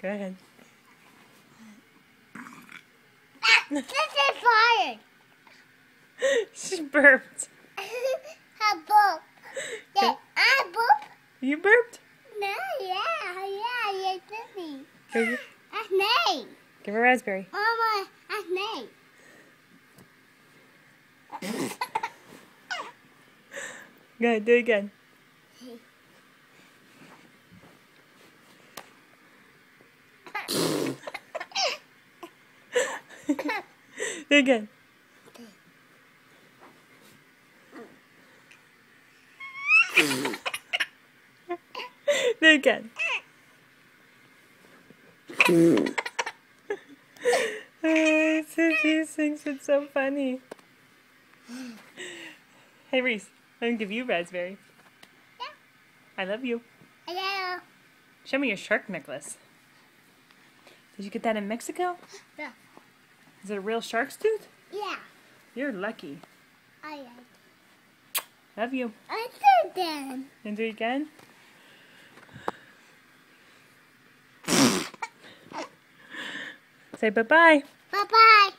Go ahead. This is fired. She burped. I burp. Yeah, I burp. You burped? No, yeah, it's me. Here, That's me. give her a raspberry. Mama, that's me. Go ahead, do it again. Do it again. Do it again. He thinks it's so funny. Hey Reese, I'm gonna give you a raspberry. Yeah. I love you. Hello. Show me your shark necklace. Did you get that in Mexico? Yeah. Is it a real shark's tooth? Yeah. You're lucky. I Love you. do them. And do it again. Say bye-bye. Bye-bye.